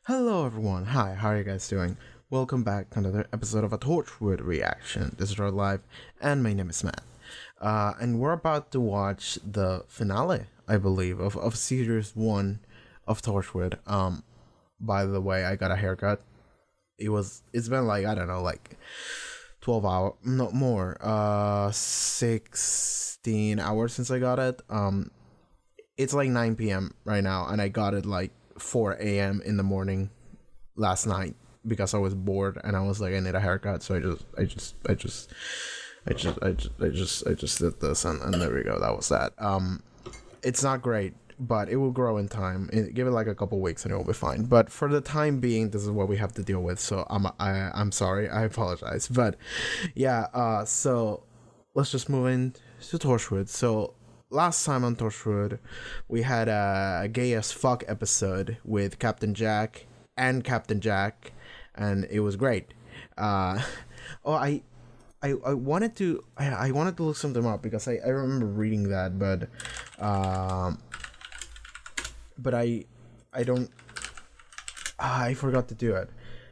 Hello everyone, hi, how are you guys doing? Welcome back to another episode of a Torchwood reaction. This is our live, and my name is Matt. And we're about to watch the finale, I believe, of series 1 of Torchwood. By the way, I got a haircut. It's been like, I don't know, like 12 hours, not more, 16 hours since I got it. It's like 9 p.m. right now, and I got it like 4 a.m. in the morning last night because I was bored and I was like, I need a haircut, so I just did this, and there we go. That was that. It's not great, but it will grow in time. Give it like a couple weeks and it will be fine. But for the time being, this is what we have to deal with. So I'm sorry. I apologize. But yeah. So let's just move in to Torchwood. So last time on Torchwood, we had a gay as fuck episode with Captain Jack and Captain Jack, and it was great. I wanted to look something up because I remember reading that, but I don't. I forgot to do it.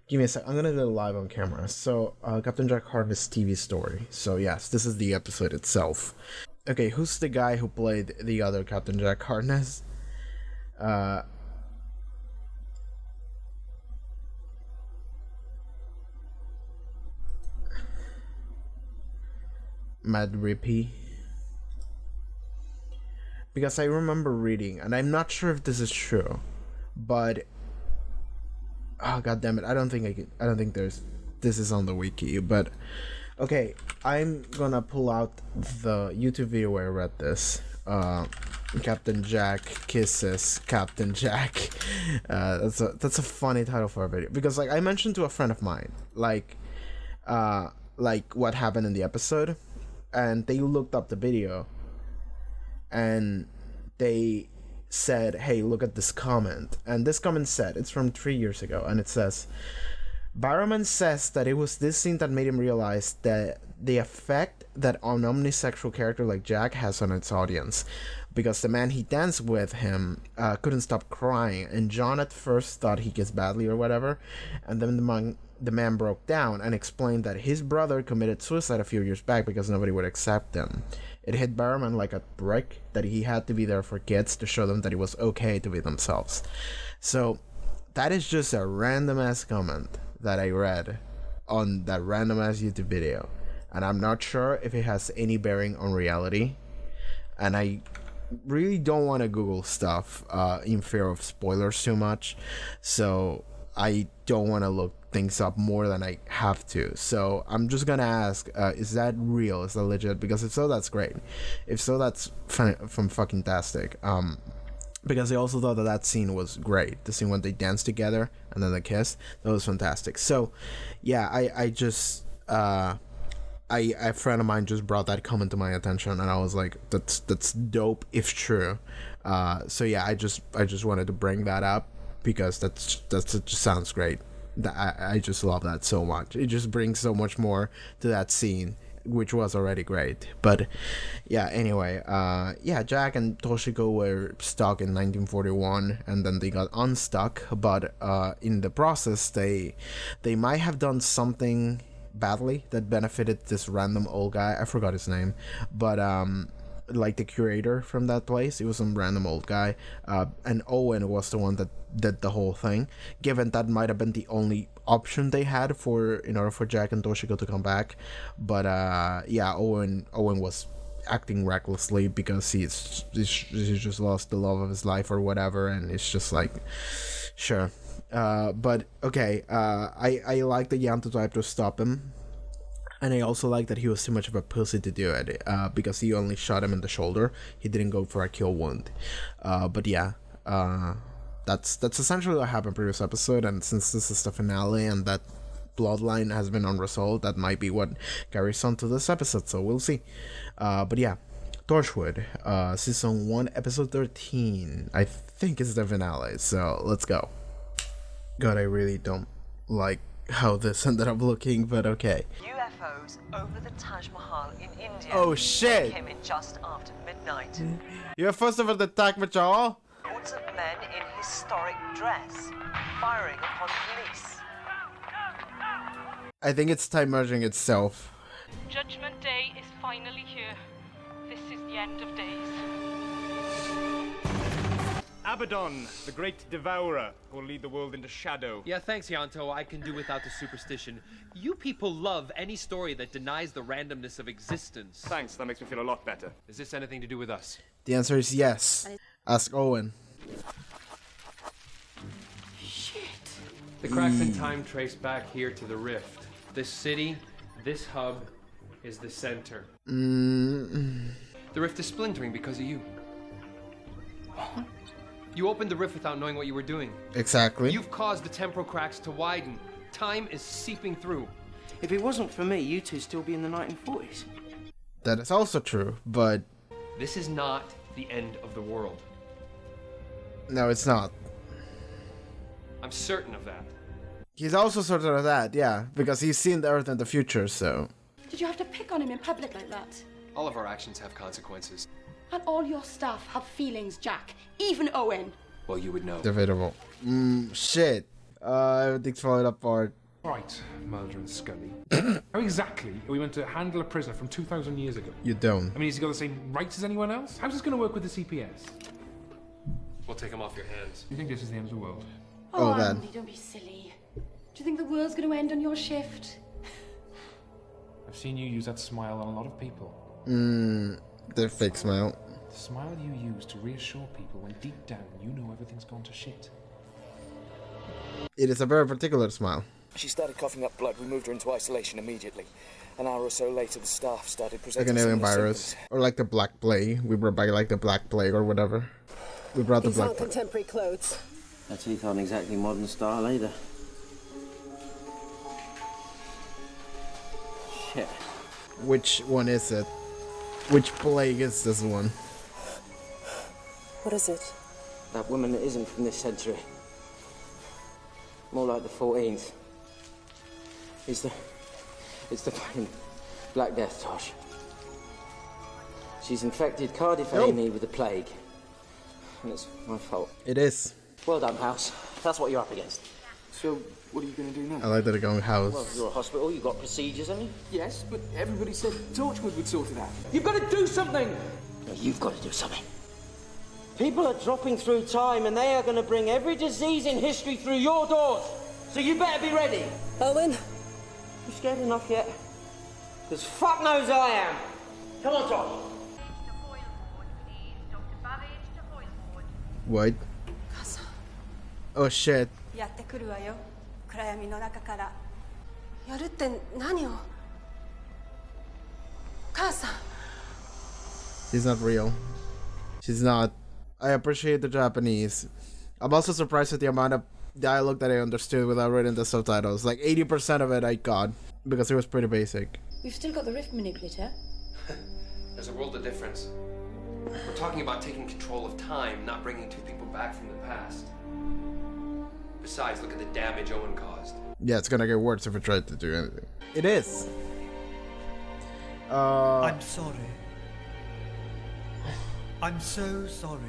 Give me a sec. I'm gonna do it live on camera. So Captain Jack Harkness TV story. So yes, this is the episode itself. Okay, who's the guy who played the other Captain Jack Harkness? Matt Rippey. Because I remember reading, and I'm not sure if this is true, but oh god damn it, I don't think this is on the wiki, but okay, I'm gonna pull out the YouTube video where I read this. Captain Jack kisses Captain Jack. That's a funny title for a video, because like I mentioned to a friend of mine like what happened in the episode, and they looked up the video and they said, hey, look at this comment. And this comment said, it's from 3 years ago, and it says, Barrowman says that it was this scene that made him realize that the effect that an omnisexual character like Jack has on its audience, because the man he danced with him couldn't stop crying, and John at first thought he kissed badly or whatever, and then the man broke down and explained that his brother committed suicide a few years back because nobody would accept him. It hit Barrowman like a brick that he had to be there for kids to show them that it was okay to be themselves. So that is just a random ass comment that I read on that random ass YouTube video, and I'm not sure if it has any bearing on reality, and I really don't want to Google stuff in fear of spoilers too much, so I don't want to look things up more than I have to. So I'm just gonna ask, is that real? Is that legit? Because if so, that's great. If so, that's from fucking tastic. Because I also thought that scene was great. The scene when they danced together and then they kissed, that was fantastic. So yeah, I just a friend of mine just brought that comment to my attention, and I was like, that's dope if true. So yeah, I just wanted to bring that up because it just sounds great. I just love that so much. It just brings so much more to that scene, which was already great. But yeah, anyway, Jack and Toshiko were stuck in 1941, and then they got unstuck, but in the process they might have done something badly that benefited this random old guy. I forgot his name, but like the curator from that place, it was some random old guy, and Owen was the one that did the whole thing, given that might have been the only option they had in order for Jack and Toshiko to come back. But yeah, Owen was acting recklessly because he's just lost the love of his life or whatever, and it's just like, sure. But okay, I like that Yanto tried to stop him, and I also like that he was too much of a pussy to do it, because he only shot him in the shoulder. He didn't go for a kill wound. But yeah, that's essentially what happened in the previous episode, and since this is the finale and that bloodline has been unresolved, that might be what carries on to this episode, so we'll see. But yeah, Torchwood, season 1, episode 13, I think is the finale, so let's go. God, I really don't like how this ended up looking, but okay. UFOs over the Taj Mahal in India. Oh shit! Came in just after midnight. UFOs over the Taj Mahal? crowds of men in historic dress, firing upon police. I think it's time merging itself. Judgment Day is finally here. This is the end of days. Abaddon, the great devourer, will lead the world into shadow. Yeah, thanks, Yanto. I can do without the superstition. You people love any story that denies the randomness of existence. Thanks, that makes me feel a lot better. Is this anything to do with us? The answer is yes. Ask Owen. Shit. The cracks in time trace back here to the rift. This city, this hub, is the center. The rift is splintering because of you. You opened the rift without knowing what you were doing. Exactly. You've caused the temporal cracks to widen. Time is seeping through. If it wasn't for me, you two'd still be in the 1940s. That is also true, but This is not the end of the world. no, it's not. I'm certain of that. He's also certain of that, yeah, because he's seen the Earth in the future, so. Did you have to pick on him in public like that? All of our actions have consequences. And all your staff have feelings, Jack. Even Owen. Well, you would know. Debatable. Shit. Everything's falling apart. Right, Mulder and Scully. How exactly are we meant to handle a prisoner from 2,000 years ago? You don't. I mean, has he got the same rights as anyone else? How's this going to work with the CPS? We'll take him off your hands. You think this is the end of the world? Oh, then. Andy, don't be silly. Do you think the world's going to end on your shift? I've seen you use that smile on a lot of people. The fake smile. The smile you use to reassure people when deep down you know everything's gone to shit. It is a very particular smile. She started coughing up blood. We moved her into isolation immediately. An hour or so later, the staff started Like presenting an alien similar virus. symptoms. Or like the Black Plague. We brought back like the Black Plague or whatever. We brought the These Black aren't Plague. contemporary clothes. Her teeth aren't exactly modern style either. Shit. Which one is it? Which plague is this one? What is it? That woman isn't from this century. More like the 14th. It's the fucking Black Death, Tosh. She's infected Cardiff Amy with the plague. And it's my fault. It is. Well done, House. That's what you're up against. So, what are you going to do now? I like that they're going house. Well, you're a hospital, you've got procedures, haven't you? Yes, but everybody said Torchwood would sort it out. You've got to do something! No, you've got to do something. People are dropping through time and they are going to bring every disease in history through your doors. So you better be ready. Owen? You scared enough yet? Because fuck knows I am. Come on, Tom. What? Oh shit. やってくるわよ。暗闇の中から。やるって何を？母さん。 She's not real. She's not. I appreciate the Japanese. I'm also surprised at the amount of dialogue that I understood without reading the subtitles. Like 80% of it I got because it was pretty basic. We've still got the rift manipulator. There's a world of difference. We're talking about taking control of time, not bringing two people back from the past. Besides, look at the damage Owen caused. Yeah, it's gonna get worse if we try to do anything. It is. I'm sorry. I'm so sorry.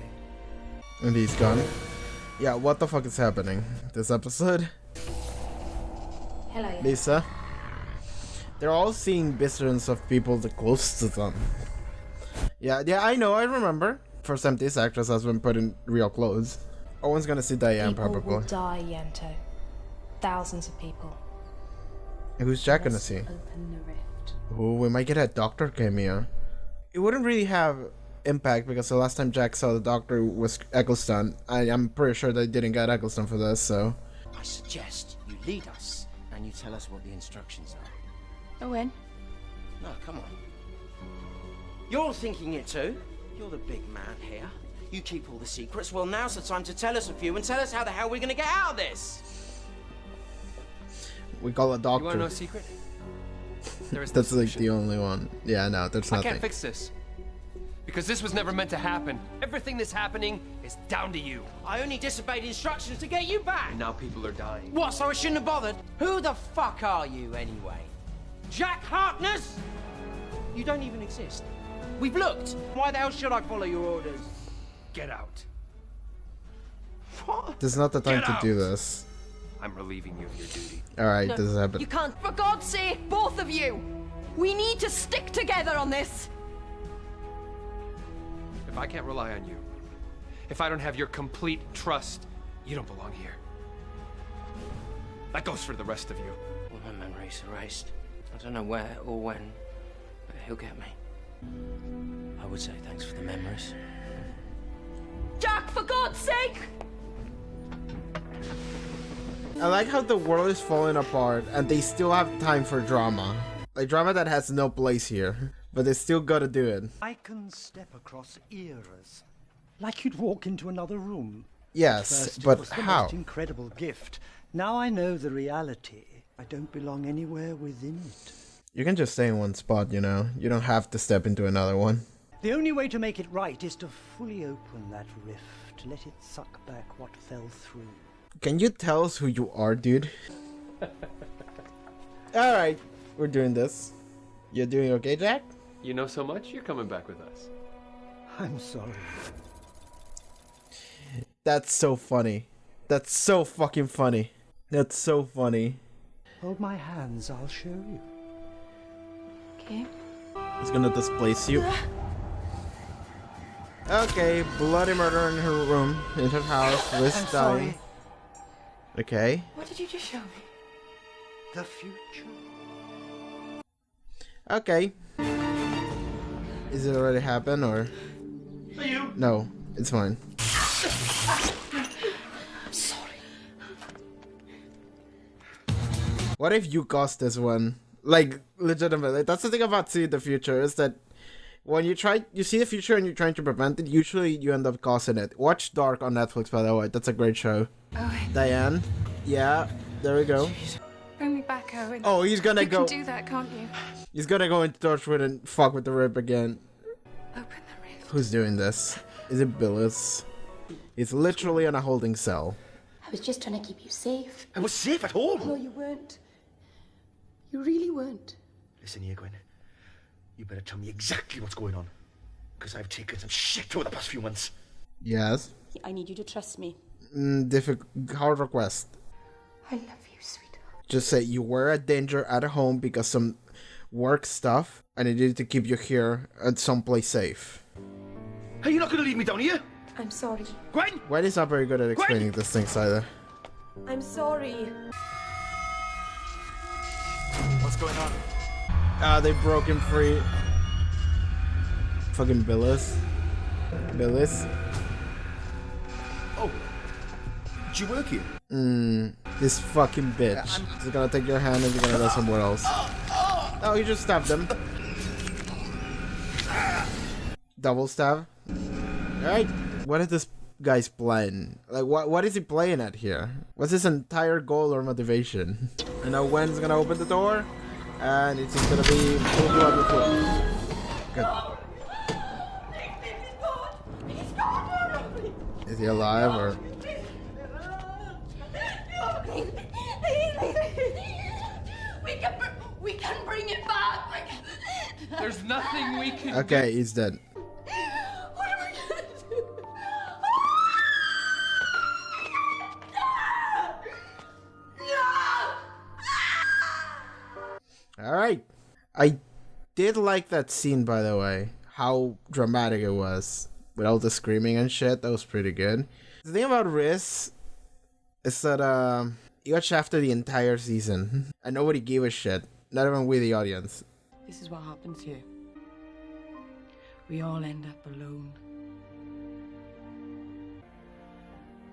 And he's gone. Yeah, what the fuck is happening this episode? Hello. Lisa? They're all seeing visions of people that close to them. Yeah, I know, I remember. First time this actress has been put in real clothes. Owen's gonna see Diane People probably. will die, Yanto. Thousands of people. And who's Jack gonna see? Open the rift. Ooh, we might get a doctor cameo. It wouldn't really have impact because the last time Jack saw the doctor was Eccleston. I'm pretty sure they didn't get Eccleston for this, so. I suggest you lead us and you tell us what the instructions are. Owen? No, come on. You're thinking it too. You're the big man here. You keep all the secrets. Well, now's the time to tell us a few and tell us how the hell we're gonna get out of this. We call a doctor. You want to know a secret? There is no That's like solution. the only one. Yeah, no, there's I nothing. can't fix this. Because this was never meant to happen. Everything that's happening is down to you. I only disobeyed instructions to get you back. And now people are dying. What, so I shouldn't have bothered? Who the fuck are you, anyway? Jack Harkness? You don't even exist. We've looked. Why the hell should I follow your orders? Get out. This is not the time to do this. I'm relieving you of your duty. Alright, No, this is happening. you can't. For God's sake, both of you! We need to stick together on this! If I can't rely on you, if I don't have your complete trust, you don't belong here. That goes for the rest of you. Well, my memory's erased. I don't know where or when, but he'll get me. I would say thanks for the memories. Jack, for God's sake! I like how the world is falling apart and they still have time for drama. Like drama that has no place here, but they still gotta do it. I can step across eras, like you'd walk into another room. Yes, First, but it was the how? most incredible gift. Now I know the reality. I don't belong anywhere within it. You can just stay in one spot, you know? You don't have to step into another one. The only way to make it right is to fully open that rift. Let it suck back what fell through. Can you tell us who you are, dude? Alright, we're doing this. You're doing okay, Jack? You know so much, you're coming back with us. I'm sorry. That's so funny. That's so fucking funny. That's so funny. Hold my hands, I'll show you. Okay. He's gonna displace you. Okay, bloody murder in her room, in her house, Liz I'm dying. sorry. Okay. What did you just show me? The future. Okay. Is it already happened or? For you. No, it's fine. I'm sorry. What if you caused this one? Like, legitimately. That's the thing about seeing the future, is that when you see the future and you're trying to prevent it, usually you end up causing it. Watch Dark on Netflix, by the way. That's a great show. Owen. Diane. Yeah, there we go. Bring me back, Owen. Oh, he's gonna go. You can do that, can't you? He's gonna go into Torchwood and fuck with the Rip again. Open the rift. Who's doing this? Is it Billis? He's literally in a holding cell. I was just trying to keep you safe. I was safe at home. No, you weren't. You really weren't. Listen here, Gwen. You better tell me exactly what's going on. Because I've taken some shit over the past few months. Yes. I need you to trust me. Hard request. I love you, sweetheart. Just say you were at danger at home because some work stuff, and I needed to keep you here at someplace safe. Hey, you're not going to leave me down here? I'm sorry. Gwen! Gwen is not very good at explaining these things either. I'm sorry. What's going on? Ah, they broke him free. Fucking Billis. Billis. Oh. Do you work here? This fucking bitch. She's gonna take your hand and you're gonna go somewhere else. Oh, you just stabbed him. Double stab. Alright. What is this guy's plan? Like, what is he playing at here? What's his entire goal or motivation? I know Gwen's gonna open the door, and it's just gonna be full blood with blood. Good. Is he alive or? We can bring it back. There's nothing we can Okay, he's dead. What are we gonna do? Alright. I did like that scene, by the way. How dramatic it was. With all the screaming and shit. That was pretty good. The thing about Riz is that he got shafted the entire season. And nobody gave a shit. Not even we, the audience. This is what happens here. We all end up alone.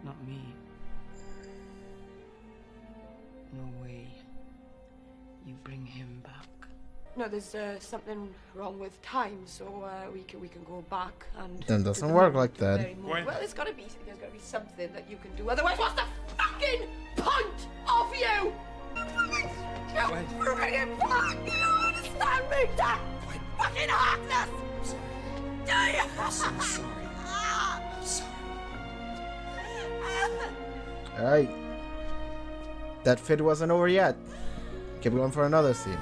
Not me. No way. You bring him back. No, there's something wrong with time, so we can go back and. Then doesn't work like that. Well, there's gotta be something that you can do. Otherwise, what's the fucking point of you? Bring it back. You don't understand me, Dad. Fucking heartless. Do you? I'm so sorry. I'm sorry. Alright. That fit wasn't over yet. Keep going for another scene.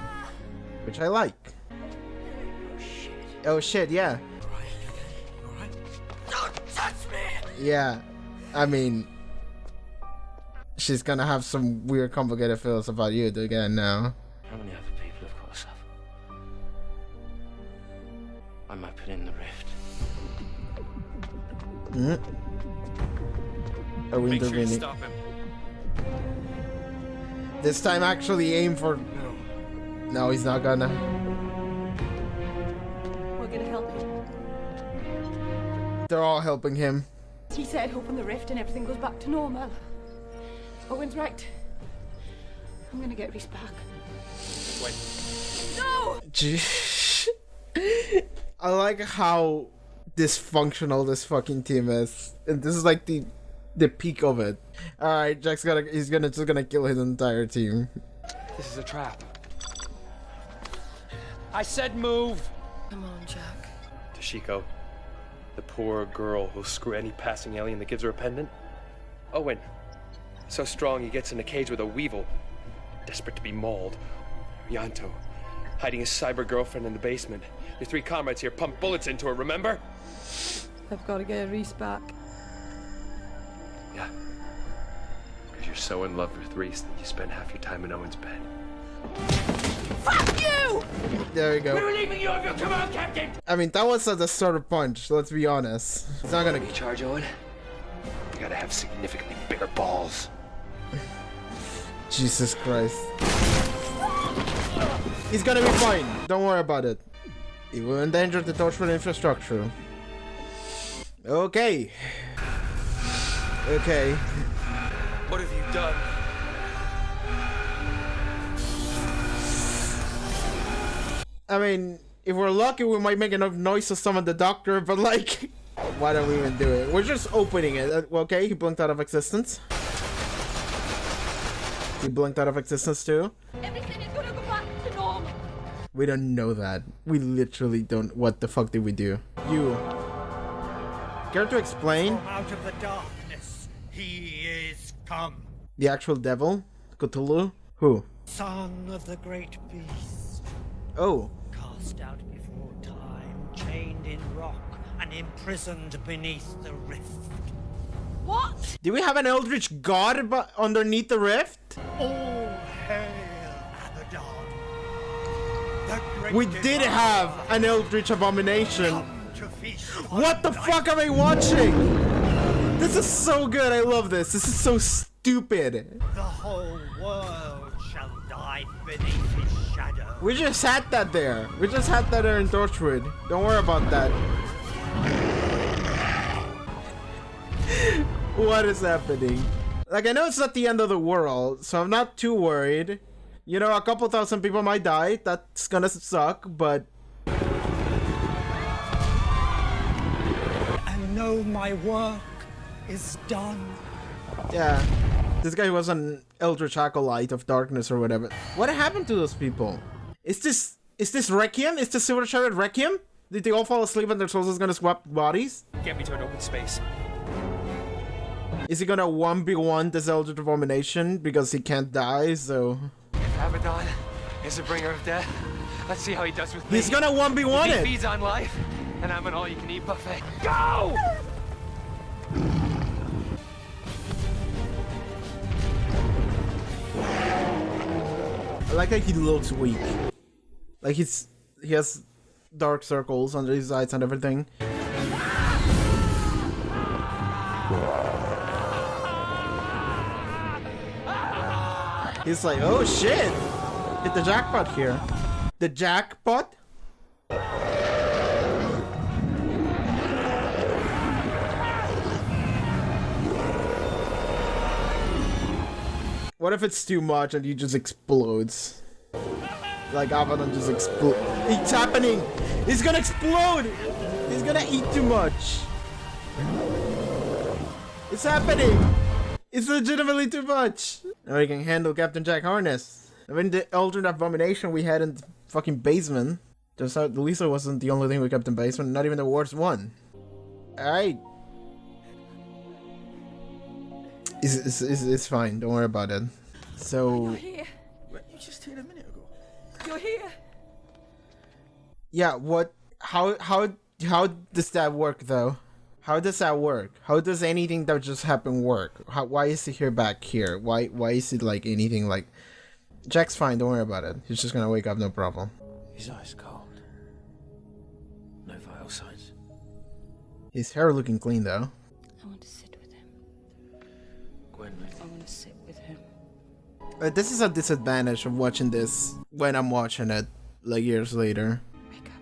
Which I like. Oh shit, yeah. Alright. Don't touch me. Yeah. I mean, she's gonna have some weird, complicated feelings about you again now. How many other people have got to suffer? I might put in the rift. Are we Make sure you intervening? stop him. This time, actually aim for. No, he's not gonna. We're gonna help you. They're all helping him. He said open the rift and everything goes back to normal. Owen's right. I'm gonna get Reese back. Wait. No! I like how dysfunctional this fucking team is, and this is like the peak of it. All right, Jack's just gonna kill his entire team. This is a trap. I said move. Come on, Jack. Toshiko, the poor girl who'll screw any passing alien that gives her a pendant. Owen, so strong he gets in a cage with a weevil, desperate to be mauled. Yanto, hiding his cyber girlfriend in the basement. Your 3 comrades here pumped bullets into her, remember? I've got to get Reese back. Yeah. Because you're so in love with Reese that you spend half your time in Owen's bed. Fuck you! There you go. We're relieving you of your command, Captain! I mean, that was the sort of punch. Let's be honest. It's not gonna. Recharge, Owen. You gotta have significantly bigger balls. Jesus Christ. He's gonna be fine. Don't worry about it. He will endanger the Torchwood infrastructure. Okay. Okay. What have you done? I mean, if we're lucky, we might make enough noise to summon the doctor, but like, why don't we even do it? We're just opening it. Okay, he blinked out of existence. He blinked out of existence too. Everything is gonna go back to normal. We don't know that. We literally don't. What the fuck did we do? You. Care to explain? From out of the darkness, he is come. The actual devil? Cthulhu? Who? Son of the great beast. Oh. Cast out before time, chained in rock, and imprisoned beneath the rift. What? Do we have an eldritch god underneath the rift? All hail Abaddon. The great We did have an eldritch abomination. What the fuck am I watching? This is so good. I love this. This is so stupid. The whole world shall die beneath his shadow. We just had that there. We just had that there in Torchwood. Don't worry about that. What is happening? Like, I know it's not the end of the world, so I'm not too worried. You know, a couple thousand people might die. That's gonna suck, but... And know my work is done. Yeah. This guy was an eldritch acolyte of darkness or whatever. What happened to those people? Is this Requiem? Is this Silver Chariot Requiem? Did they all fall asleep and their souls is gonna swap bodies? Get me to an open space. Is he gonna 1v1 this eldritch abomination because he can't die, so... If Abaddon is the bringer of death, let's see how he does with me. He's gonna 1v1 if it! he feeds on life, and I'm an all-you-can-eat buffet. Go! I like that he looks weak. Like he has dark circles under his eyes and everything. He's like, oh shit! Hit the jackpot here. The jackpot? What if it's too much and he just explodes? Like Abaddon just explode. It's happening! He's gonna explode! He's gonna eat too much. It's happening! It's legitimately too much! Now we can handle Captain Jack Harness. I mean, the Eldritch Abomination we had in the fucking basement. Just how Lisa wasn't the only thing we kept in basement, not even the worst one. Alright. It's fine, don't worry about it. So... You're here. You just here a minute ago. You're here. Yeah, what... How does that work, though? How does that work? How does anything that just happened work? Why is he here back here? Why is it like anything like... Jack's fine, don't worry about it. He's just gonna wake up, no problem. His eyes cold. No vital signs. His hair looking clean though. I want to sit with him. Gwen, I want to sit with him. This is a disadvantage of watching this when I'm watching it, like years later. Makeup.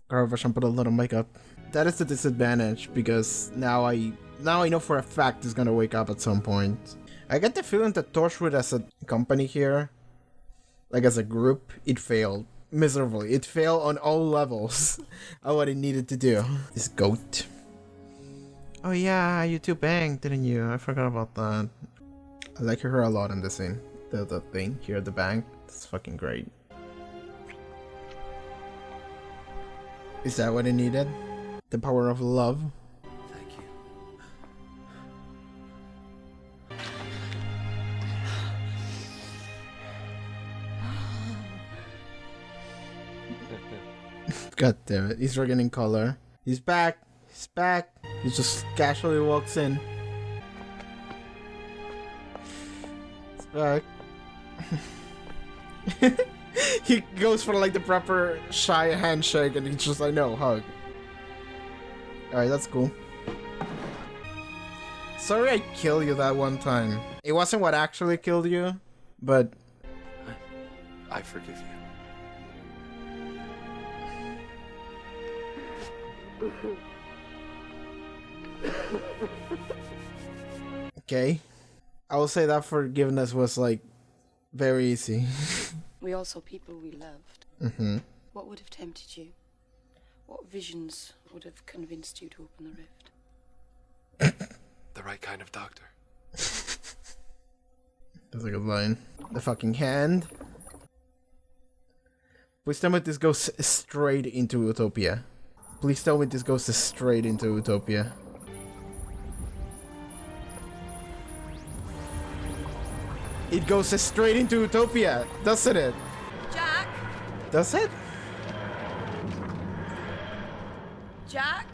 Or if I put a little makeup. That is the disadvantage because now I know for a fact he's gonna wake up at some point. I get the feeling that Torchwood as a company here, like as a group, it failed miserably. It failed on all levels of what it needed to do. This goat. Oh yeah, you two banged, didn't you? I forgot about that. I like her a lot in this scene. The thing here at the bank. It's fucking great. Is that what it needed? The power of love? Thank you. God damn it, he's regaining color. He's back. He's back. He just casually walks in. He's back. He goes for like the proper shy handshake and he's just like, no, hug. Alright, that's cool. Sorry I killed you that one time. It wasn't what actually killed you, but... I forgive you. Okay. I will say that forgiveness was like very easy. We all saw people we loved. Mm-hmm. What would have tempted you? What visions would have convinced you to open the rift? The right kind of doctor. That's a good line. The fucking hand. Please tell me this goes straight into Utopia. Please tell me this goes straight into Utopia. It goes straight into Utopia, doesn't it? Jack? Does it? Jack?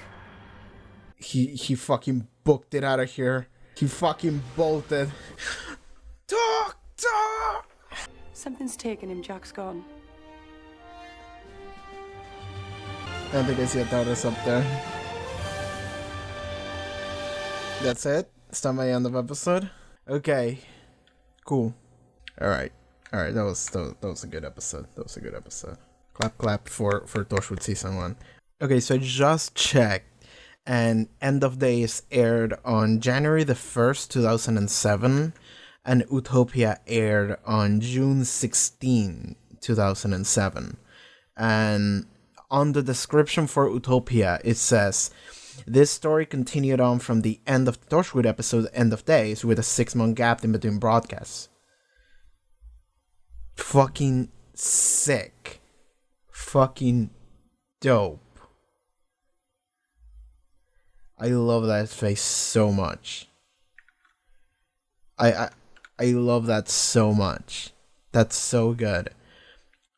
He fucking booked it out of here. He fucking bolted. Doctor! Something's taken him, Jack's gone. I don't think I see a TARDIS up there. That's it? It's time I end of episode? Okay. Cool. Alright. Alright, that was a good episode. That was a good episode. Clap clap for Torchwood Season 1. Okay, so I just checked, and End of Days aired on January the 1st, 2007, and Utopia aired on June 16, 2007. And on the description for Utopia, it says, this story continued on from the end of the Torchwood episode End of Days with a 6-month gap in between broadcasts. Fucking sick. Fucking dope. I love that face so much. I love that so much. That's so good.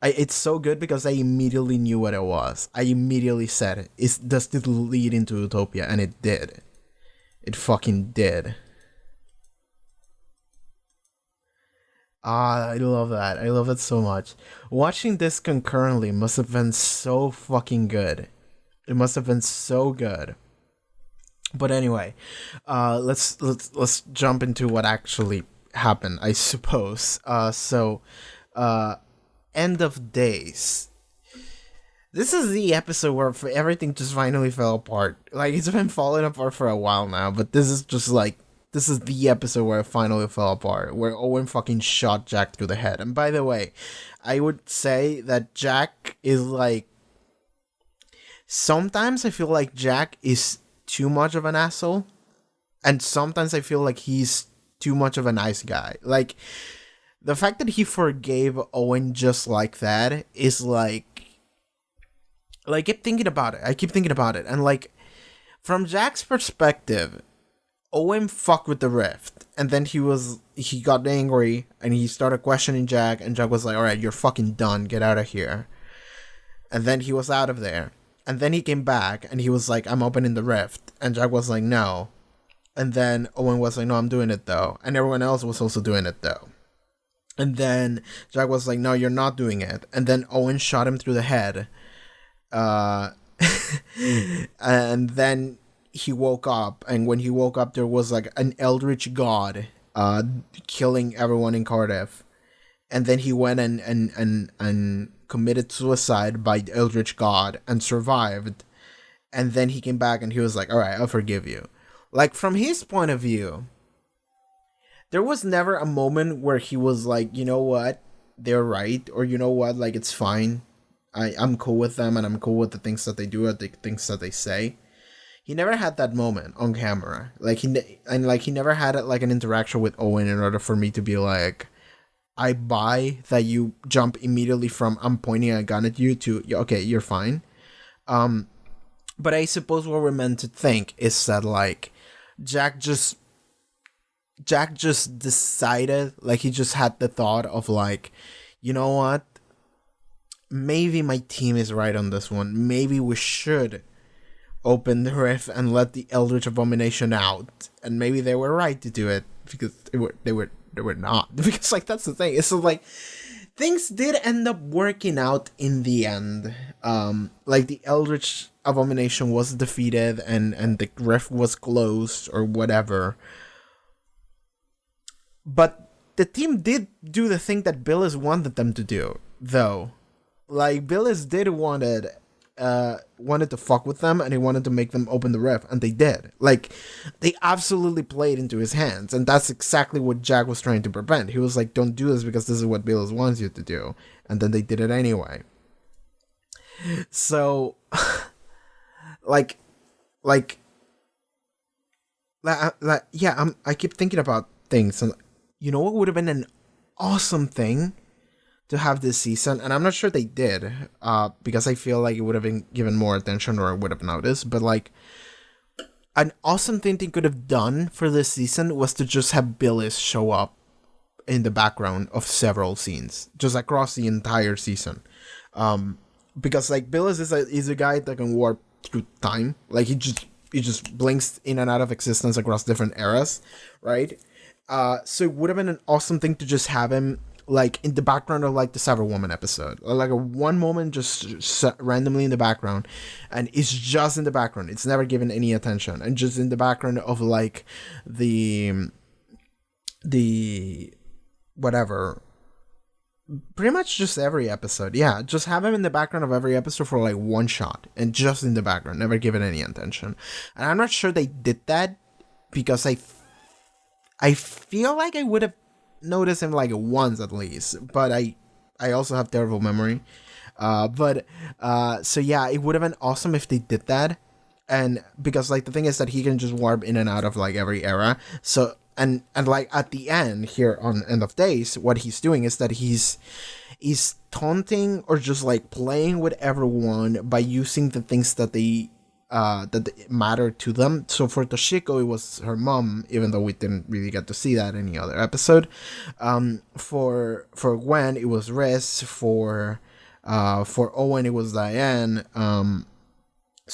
It's so good because I immediately knew what it was. I immediately said, does this lead into Utopia? And it did. It fucking did. Ah, I love that. I love it so much. Watching this concurrently must have been so fucking good. It must have been so good. But anyway, let's jump into what actually happened, I suppose. End of Days. This is the episode where everything just finally fell apart. Like, it's been falling apart for a while now, but this is just like, this is the episode where it finally fell apart, where Owen fucking shot Jack through the head. And by the way, I would say that Jack is like, sometimes I feel like Jack is too much of an asshole, and sometimes I feel like he's too much of a nice guy. Like, the fact that he forgave Owen just like that is like I keep thinking about it. And like, from Jack's perspective, Owen fucked with the rift. And then he got angry and he started questioning Jack. And Jack was like, alright, you're fucking done. Get out of here. And then he was out of there. And then he came back and he was like, I'm opening the rift. And Jack was like, no. And then Owen was like, no, I'm doing it though. And everyone else was also doing it though. And then Jack was like, no, you're not doing it. And then Owen shot him through the head. And then he woke up. And when he woke up, there was like an eldritch god killing everyone in Cardiff. And then he went and committed suicide by the eldritch god and survived. And then he came back and he was like, all right, I'll forgive you. Like, from his point of view, there was never a moment where he was like, you know what, they're right, or you know what, like, it's fine. I'm cool with them, and I'm cool with the things that they do or the things that they say. He never had that moment on camera. Like, he never had like an interaction with Owen in order for me to be like, I buy that you jump immediately from I'm pointing a gun at you to, okay, you're fine. But I suppose what we're meant to think is that, like, Jack just decided, like, he just had the thought of, like, you know what? Maybe my team is right on this one. Maybe we should open the rift and let the Eldritch Abomination out. And maybe they were right to do it, because they were not. Because, like, that's the thing. It's so, like, things did end up working out in the end. Like, the Eldritch Abomination was defeated and the rift was closed or whatever. But the team did do the thing that Billis wanted them to do, though. Like, Billis did wanted to fuck with them, and he wanted to make them open the rift, and they did. Like, they absolutely played into his hands, and that's exactly what Jack was trying to prevent. He was like, don't do this because this is what Billis wants you to do. And then they did it anyway. So, I keep thinking about things, and you know what would have been an awesome thing to have this season, and I'm not sure they did, because I feel like it would have been given more attention, or I would have noticed, but like, an awesome thing they could have done for this season was to just have Billis show up in the background of several scenes, just across the entire season. Because, like, Billis is a guy that can warp through time. Like, he just blinks in and out of existence across different eras, right? So it would have been an awesome thing to just have him, like, in the background of, like, the Cyberwoman episode. Or, like, one moment just randomly in the background. And it's just in the background. It's never given any attention. And just in the background of, like, the whatever. Pretty much just every episode. Yeah, just have him in the background of every episode for, like, one shot. And just in the background. Never given any attention. And I'm not sure they did that, because I feel like I would have noticed him, like, once at least, but I also have terrible memory. So yeah, it would have been awesome if they did that. And because, like, the thing is that he can just warp in and out of, like, every era. So and like, at the end here on End of Days, what he's doing is that he's taunting or just, like, playing with everyone by using the things that they matter to them. So for Toshiko, it was her mom, even though we didn't really get to see that in any other episode. For Gwen, it was Riz. For Owen, it was Diane. And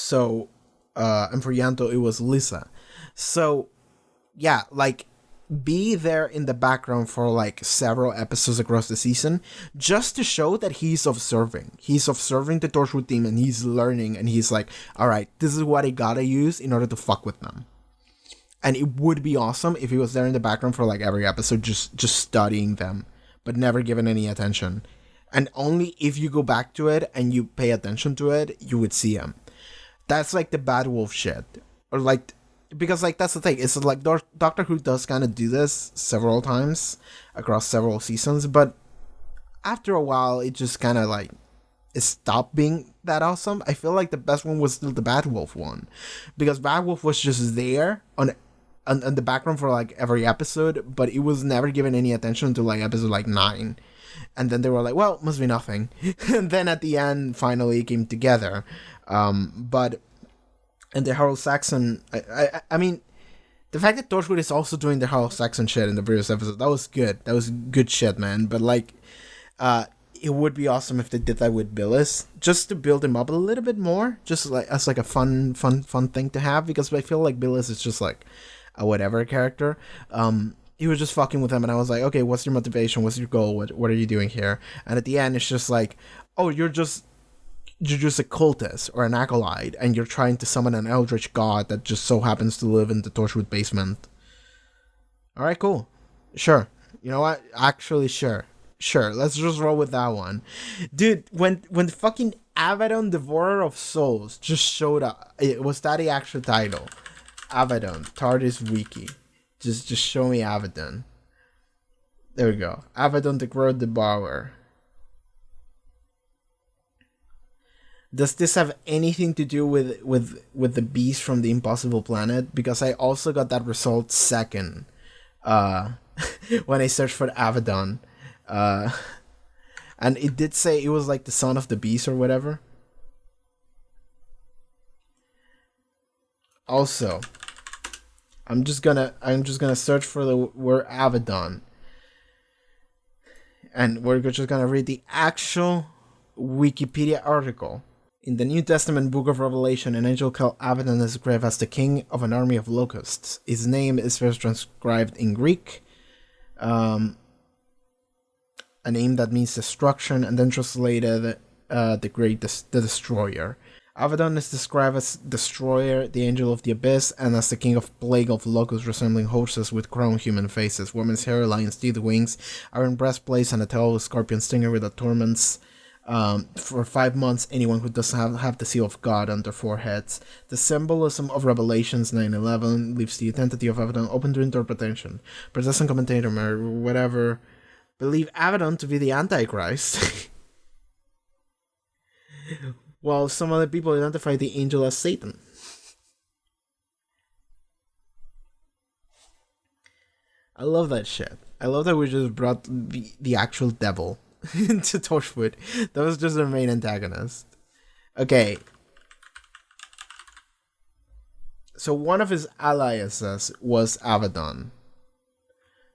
for Yanto, it was Lisa. So yeah, like, be there in the background for, like, several episodes across the season, just to show that he's observing the Torchwood team, and he's learning, and he's like, all right, this is what I gotta use in order to fuck with them. And it would be awesome if he was there in the background for, like, every episode, just studying them, but never given any attention. And only if you go back to it and you pay attention to it, you would see him. That's, like, the Bad Wolf shit. Or, like, because, like, that's the thing. It's like Doctor Who does kind of do this several times across several seasons, but after a while, it just kind of, like, it stopped being that awesome. I feel like the best one was still the Bad Wolf one, because Bad Wolf was just there on the background for, like, every episode, but it was never given any attention until, like, episode, like, 9. And then they were like, well, must be nothing. And then at the end, finally, it came together. And the Harold Saxon, I mean, the fact that Torchwood is also doing the Harold Saxon shit in the previous episode, that was good. That was good shit, man. But, like, it would be awesome if they did that with Billis, just to build him up a little bit more, just like as like a fun thing to have, because I feel like Billis is just like a whatever character. He was just fucking with him, and I was like, okay, what's your motivation? What's your goal? What are you doing here? And at the end, it's just like, oh, you're just a cultist or an acolyte, and you're trying to summon an eldritch god that just so happens to live in the Torchwood basement. All right, cool, sure. You know what? Actually, sure. Let's just roll with that one, dude. When fucking Abaddon, Devourer of Souls, just showed up, it was that the actual title? Abaddon, TARDIS Wiki. Just show me Abaddon. There we go. Abaddon, the Great Devourer. Does this have anything to do with the beast from the Impossible Planet? Because I also got that result second. When I searched for Abaddon. And it did say it was like the son of the beast or whatever. Also, I'm just gonna search for the word Abaddon, and we're just gonna read the actual Wikipedia article. In the New Testament book of Revelation, an angel called Abaddon is described as the king of an army of locusts. His name is first transcribed in Greek, a name that means destruction, and then translated the destroyer. Abaddon is described as destroyer, the angel of the abyss, and as the king of plague of locusts resembling horses with crowned human faces. Women's hair, lions' teeth, wings, iron breastplates, and a tail of scorpion stinger with a torments. For 5 months, anyone who doesn't have the seal of God on their foreheads. The symbolism of Revelations 9:11 leaves the identity of Abaddon open to interpretation. Protestant commentator or whatever believe Abaddon to be the Antichrist, while some other people identify the angel as Satan. I love that shit. I love that we just brought the actual devil into Torchwood. That was just their main antagonist. Okay. So one of his aliases was Abaddon.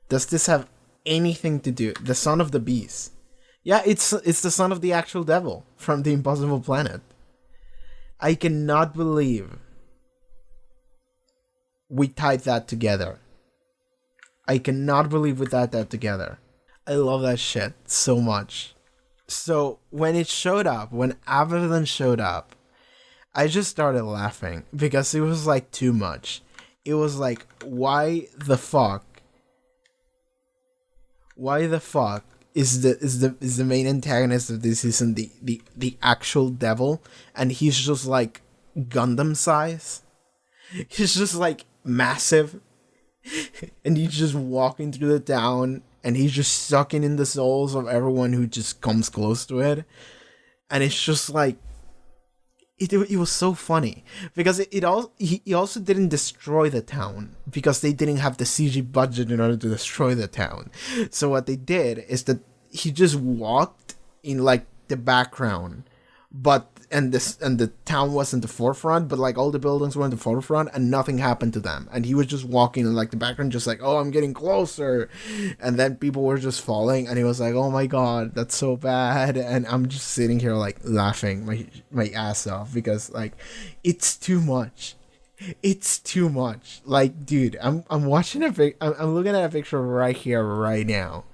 Does this have anything to do? The son of the beast. Yeah, it's the son of the actual devil from the Impossible Planet. I cannot believe we tied that together. I cannot believe we tied that together. I love that shit so much. So when it showed up, when Abaddon showed up, I just started laughing because it was like too much. It was like, why the fuck? Why the fuck is the main antagonist of this season the actual devil, and he's just like Gundam size? He's just like massive, and he's just walking through the town, and he's just sucking in the souls of everyone who just comes close to it. And it's just like, it was so funny because he also didn't destroy the town because they didn't have the CG budget in order to destroy the town. So what they did is that he just walked in like the background, and the town was in the forefront, but like all the buildings were in the forefront and nothing happened to them. And he was just walking in like the background, just like, oh, I'm getting closer. And then people were just falling, and he was like, oh my god, that's so bad. And I'm just sitting here like laughing my ass off because like it's too much. It's too much. Like, dude, I'm watching I'm looking at a picture right here, right now.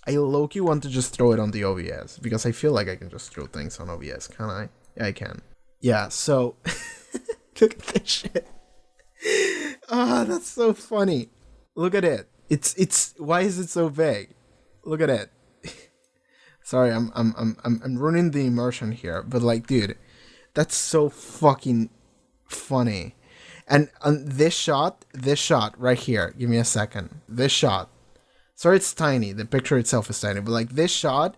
I low-key want to just throw it on the OBS because I feel like I can just throw things on OBS, can I? Yeah, I can. Yeah, so look at this shit. Ah, that's so funny. Look at it. It's why is it so big? Look at it. Sorry, I'm ruining the immersion here, but like, dude, that's so fucking funny. And on this shot right here, give me a second. This shot. Sorry, it's tiny. The picture itself is tiny, but like this shot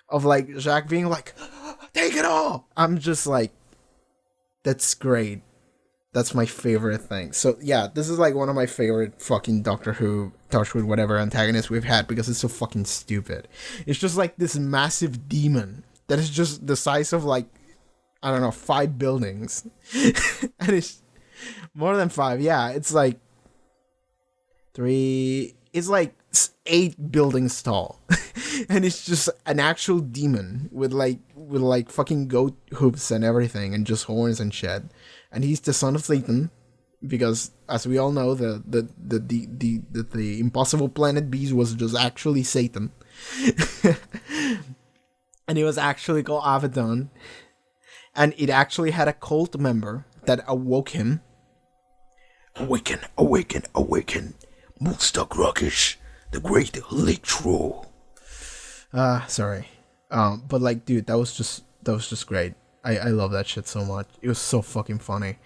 of like Jacques being like, take it all. I'm just like, that's great. That's my favorite thing. So yeah, this is like one of my favorite fucking Doctor Who, Torchwood, whatever antagonists we've had because it's so fucking stupid. It's just like this massive demon that is just the size of like, I don't know, 5 buildings. And it's more than 5. Yeah, it's like 3. It's like 8 buildings tall. and it's just an actual demon with fucking goat hooves and everything, and just horns and shit. And he's the son of Satan, because as we all know, the impossible planet beast was just actually Satan. And he was actually called Abaddon, and it actually had a cult member that awoke him. Awaken, awaken, awaken, MUSTAKRAKISH, the great electro. Sorry. But like, dude, that was just great. I love that shit so much. It was so fucking funny.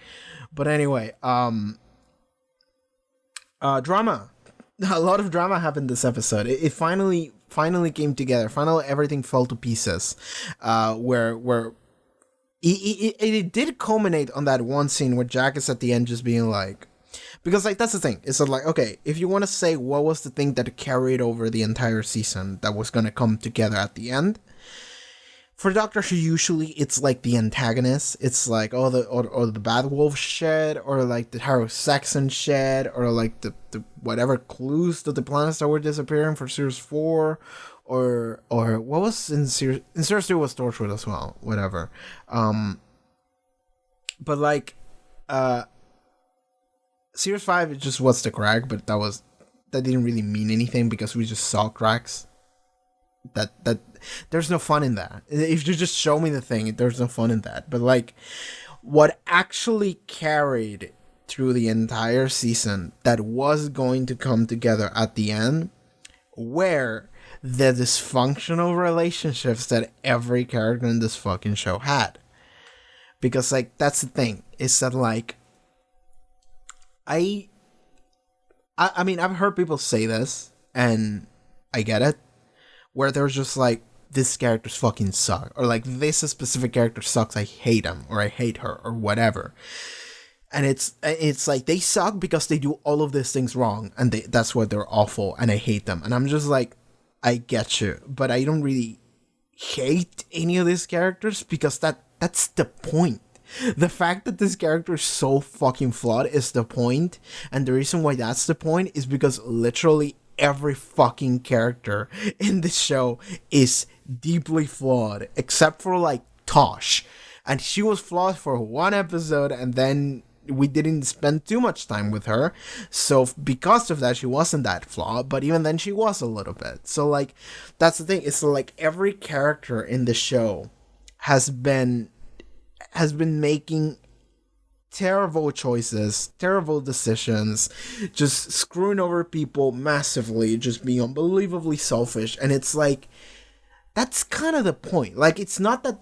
But anyway, drama. A lot of drama happened this episode. It finally came together. Finally, everything fell to pieces. Where it did culminate on that one scene where Jack is at the end just being like, because like that's the thing. It's like, okay, if you want to say what was the thing that carried over the entire season that was gonna come together at the end, for Doctor Who usually it's like the antagonist. It's like or the Bad Wolf shit, or like the Harrow Saxon shit, or like the whatever clues to the planets that were disappearing for Series 4, or what was in Series 2 was Torchwood as well. Whatever. But like Series 5, it just was the crack, but that didn't really mean anything because we just saw cracks. That there's no fun in that. If you just show me the thing, there's no fun in that. But like, what actually carried through the entire season that was going to come together at the end were the dysfunctional relationships that every character in this fucking show had. Because like, that's the thing, is that like, I mean, I've heard people say this, and I get it, where there's just like, this character's fucking suck, or like, this specific character sucks, I hate him, or I hate her, or whatever. And it's like, they suck because they do all of these things wrong, and that's why they're awful, and I hate them. And I'm just like, I get you, but I don't really hate any of these characters, because that's the point. The fact that this character is so fucking flawed is the point, and the reason why that's the point is because literally every fucking character in this show is deeply flawed, except for like Tosh, and she was flawed for one episode, and then we didn't spend too much time with her, so because of that she wasn't that flawed, but even then she was a little bit. So like, that's the thing, it's like every character in the show has been making terrible choices, terrible decisions, just screwing over people massively, just being unbelievably selfish. And it's like, that's kind of the point. Like, it's not that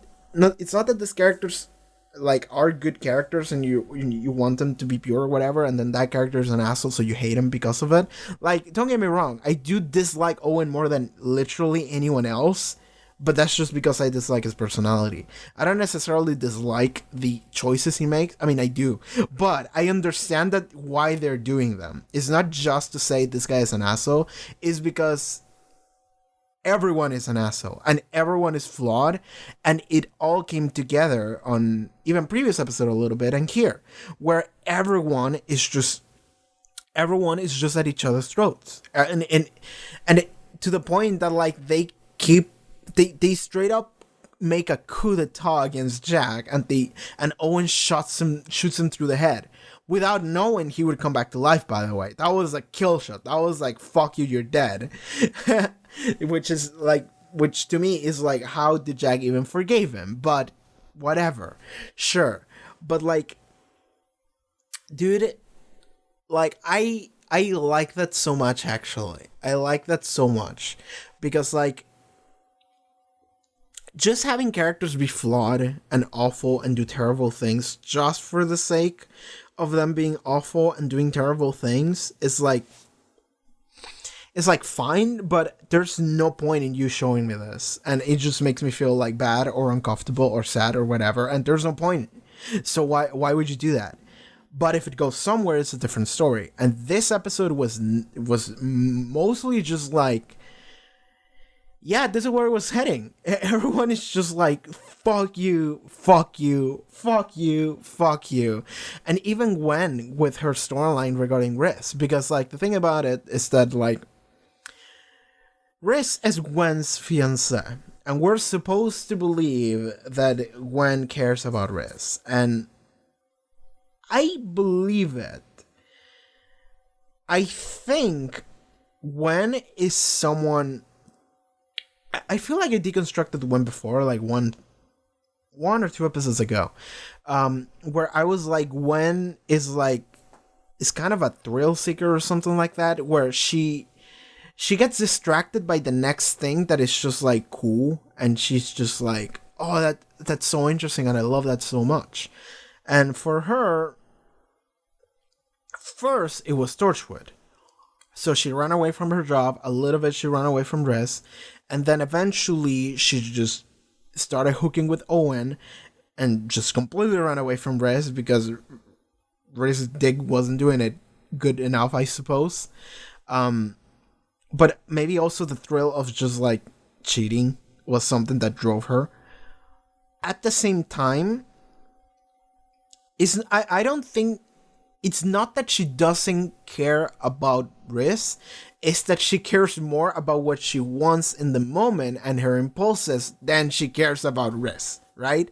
these characters like are good characters and you want them to be pure or whatever, and then that character is an asshole, so you hate him because of it. Like, don't get me wrong, I do dislike Owen more than literally anyone else, but that's just because I dislike his personality. I don't necessarily dislike the choices he makes. I mean, I do, but I understand that why they're doing them. It's not just to say this guy is an asshole. It's because everyone is an asshole and everyone is flawed, and it all came together on even previous episode a little bit, and here, where everyone is just at each other's throats, and to the point that like they straight up make a coup d'etat against Jack, and Owen shoots him through the head without knowing he would come back to life. By the way, that was a kill shot. That was like, fuck you, you're dead. which to me is like, how did Jack even forgive him? But whatever, sure. But like, dude, like I like that so much. Actually, I like that so much because like, just having characters be flawed and awful and do terrible things just for the sake of them being awful and doing terrible things is like, it's like fine, but there's no point in you showing me this, and it just makes me feel like bad or uncomfortable or sad or whatever, and there's no point. So why would you do that? But if it goes somewhere, it's a different story. And this episode was mostly just like, yeah, this is where it was heading. Everyone is just like, fuck you, fuck you, fuck you, fuck you. And even Gwen with her storyline regarding Riz, because like, the thing about it is that like, Riz is Gwen's fiancé, and we're supposed to believe that Gwen cares about Riz, and I believe it. I think Gwen is someone. I feel like I deconstructed Gwen before, like one or two episodes ago, where I was like, Gwen is kind of a thrill seeker or something like that, where she gets distracted by the next thing that is just like cool, and she's just like, oh, that's so interesting, and I love that so much. And for her, first it was Torchwood, so she ran away from her job a little bit. She ran away from Riz, and then eventually she just started hooking with Owen, and just completely ran away from Riz because Riz's dick wasn't doing it good enough, I suppose. But maybe also the thrill of just like cheating was something that drove her. At the same time, I don't think it's not that she doesn't care about Riz, it's that she cares more about what she wants in the moment and her impulses than she cares about Riz, right?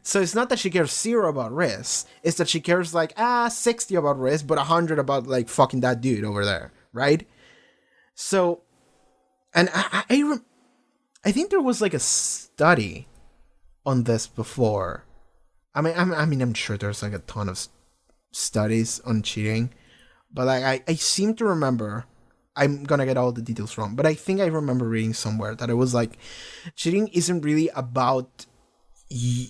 So it's not that she cares 0 about Riz, it's that she cares like 60 about Riz, but 100 about like fucking that dude over there, right? So, and I think there was like a study on this before. I'm sure there's like a ton of studies on cheating, but like I seem to remember, I'm gonna get all the details wrong, but I think I remember reading somewhere that it was like, cheating isn't really about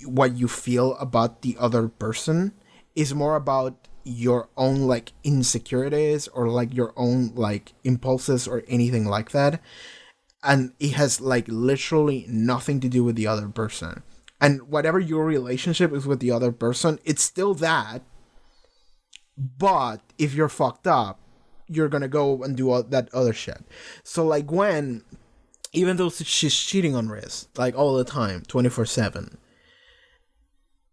what you feel about the other person, it's more about your own like insecurities or like your own like impulses or anything like that, and it has like literally nothing to do with the other person. And whatever your relationship is with the other person, it's still that, but if you're fucked up, you're gonna go and do all that other shit. So like Gwen, even though she's cheating on Riz like all the time, 24/7,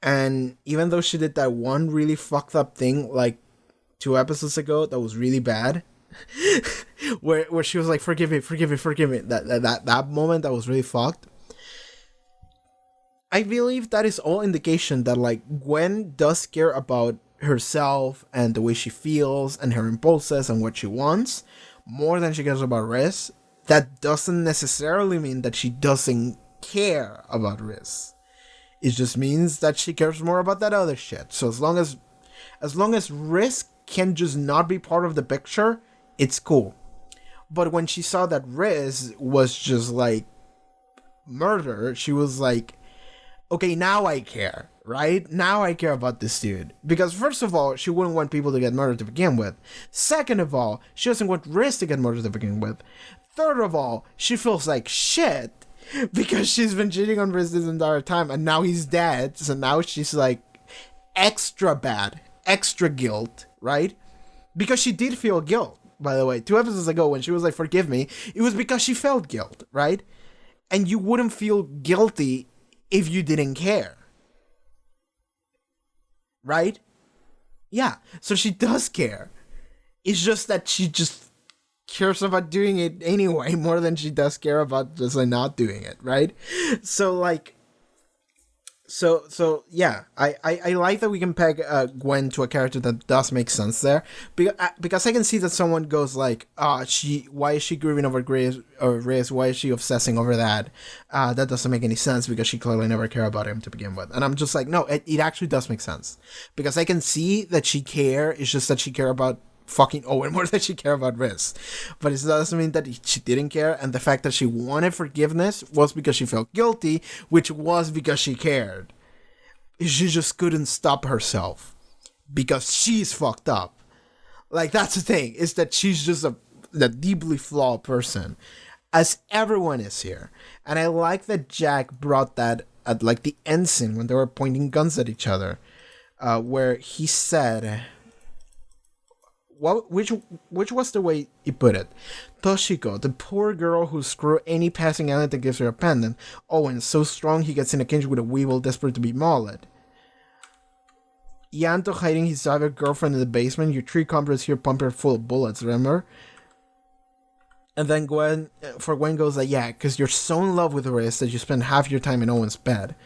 and even though she did that one really fucked up thing like 2 episodes ago that was really bad, where she was like, forgive me, that moment that was really fucked, I believe that is all indication that like Gwen does care about herself and the way she feels and her impulses and what she wants more than she cares about Riz. That doesn't necessarily mean that she doesn't care about Riz. It just means that she cares more about that other shit. So as long as Riz can just not be part of the picture, it's cool. But when she saw that Riz was just like murder, she was like, okay, now I care, right? Now I care about this dude. Because first of all, she wouldn't want people to get murdered to begin with. Second of all, she doesn't want Riz to get murdered to begin with. Third of all, she feels like shit because she's been cheating on Riz this entire time and now he's dead. So now she's like extra bad, extra guilt, right? Because she did feel guilt, by the way. 2 episodes ago when she was like, forgive me, it was because she felt guilt, right? And you wouldn't feel guilty if you didn't care. Right? Yeah. So she does care. It's just that she just cares about doing it anyway more than she does care about just like not doing it, right? So like so yeah, I like that we can peg Gwen to a character that does make sense there, because I can see that someone goes like, why is she grieving over Riz? Why is she obsessing over that? That doesn't make any sense because she clearly never cared about him to begin with. And I'm just like, no, it actually does make sense, because I can see that she care. It's just that she care about fucking Owen more than she care about Riz. But it doesn't mean that she didn't care, and the fact that she wanted forgiveness was because she felt guilty, which was because she cared. She just couldn't stop herself because she's fucked up. Like, that's the thing, is that she's just a deeply flawed person, as everyone is here. And I like that Jack brought that at like the end scene when they were pointing guns at each other, where he said, which was the way he put it? Toshiko, the poor girl who screw any passing alien that gives her a pendant. Owen, so strong he gets in a cage with a weevil desperate to be mauled. Yanto hiding his other girlfriend in the basement. Your tree comrades here pump her full of bullets, remember? And then Gwen goes like, yeah, because you're so in love with Riz that you spend half your time in Owen's bed.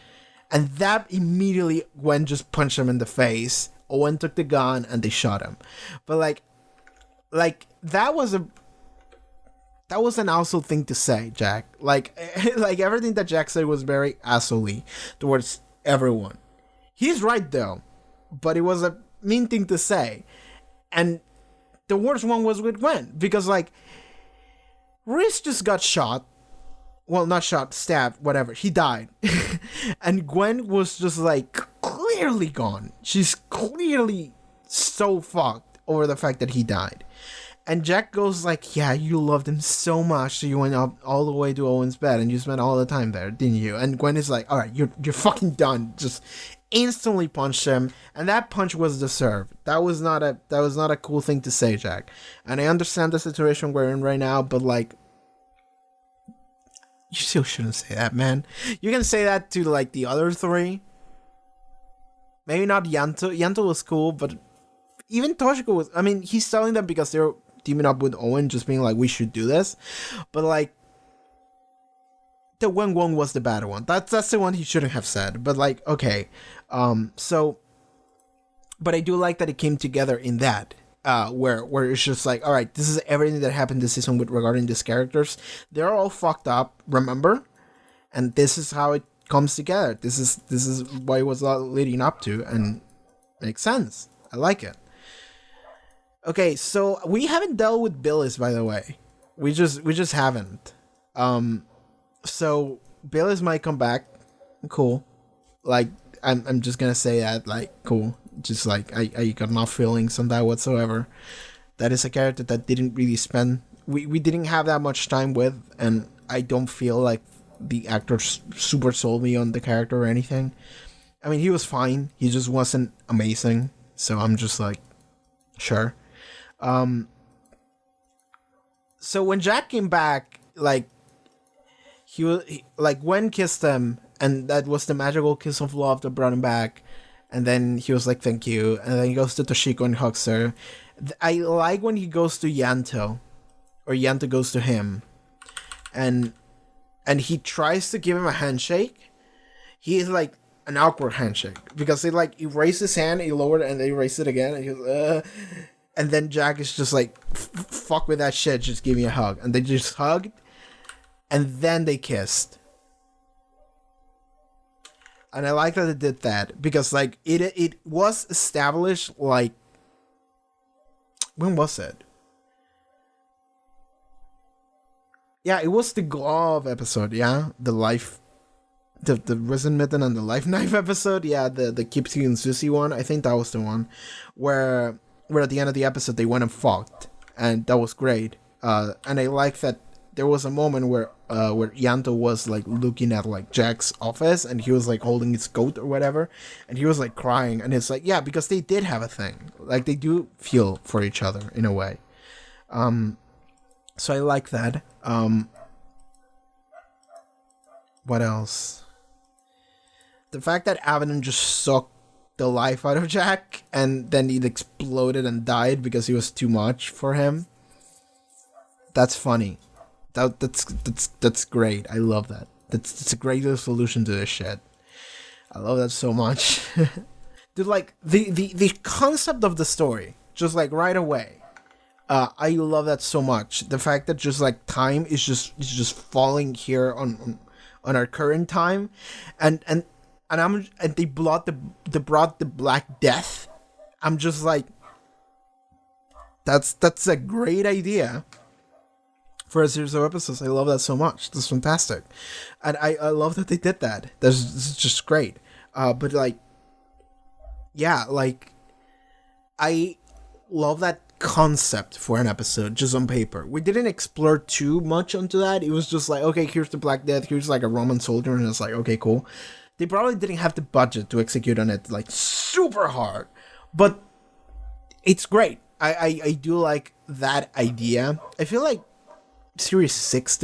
And that immediately, Gwen just punched him in the face. Owen took the gun and they shot him. But like that was an asshole thing to say, Jack. Like everything that Jack said was very asshole-y towards everyone. He's right though, but it was a mean thing to say. And the worst one was with Gwen, because like Riz just got shot. Well, not shot, stabbed, whatever. He died. And Gwen was just like clearly gone. She's clearly so fucked over the fact that he died. And Jack goes like, yeah, you loved him so much, so you went up all the way to Owen's bed and you spent all the time there, didn't you? And Gwen is like, all right, you're fucking done. Just instantly punched him, and that punch was deserved. That was not a cool thing to say, Jack. And I understand the situation we're in right now, but like, you still shouldn't say that, man. You can say that to like the other three. Maybe not Yanto. Yanto was cool, but even Toshiko was. I mean, he's telling them because they're teaming up with Owen, just being like, we should do this. But like, the Weng Wong was the bad one. That's the one he shouldn't have said. But like, okay, so, but I do like that it came together in that. Where it's just like, all right, this is everything that happened this season with regarding these characters. They're all fucked up, remember? And this is how it comes together. This is what it was leading up to, and makes sense. I like it. Okay, so we haven't dealt with Billis, by the way. We just haven't. So Billis might come back. Cool. Like, I'm just gonna say that, like, cool. Just like I got no feelings on that whatsoever. That is a character that didn't really spend. We didn't have that much time with, and I don't feel like the actor super sold me on the character or anything. I mean, he was fine. He just wasn't amazing. So I'm just like, sure. So when Jack came back, like like Gwen kissed him, and that was the magical kiss of love that brought him back. And then he was like, thank you. And then he goes to Toshiko and hugs her. I like when he goes to Yanto, or Yanto goes to him, and he tries to give him a handshake. He is like an awkward handshake, because he raised his hand, he lowered it, and then he raised it again, and he goes, and then Jack is just like, fuck with that shit, just give me a hug. And they just hugged, and then they kissed. And I like that they did that, because like it was established, like, when was it? Yeah, it was the glove episode, yeah? The life, the Risen Mitten and the Life Knife episode, yeah, the Kipsy and Susie one. I think that was the one where at the end of the episode they went and fucked, and that was great. And I like that there was a moment where Yanto was like looking at like Jack's office, and he was like holding his coat or whatever, and he was like crying, and it's like, yeah, because they did have a thing, like they do feel for each other in a way. So I like that. What else? The fact that Abaddon just sucked the life out of Jack, and then he exploded and died because he was too much for him. That's funny. That's great. I love that. That's a great little solution to this shit. I love that so much. Dude, like the concept of the story, just like right away. I love that so much. The fact that just like time is just falling here on our current time, and they brought the Black Death. I'm just like, that's a great idea for a series of episodes. I love that so much. That's fantastic. And I love that they did that. This is just great. But like, yeah, like, I love that concept for an episode just on paper. We didn't explore too much onto that. It was just like, okay, here's the Black Death, here's like a Roman soldier, and it's like, okay, cool. They probably didn't have the budget to execute on it like super hard, but it's great. I do like that idea. I feel like Series 6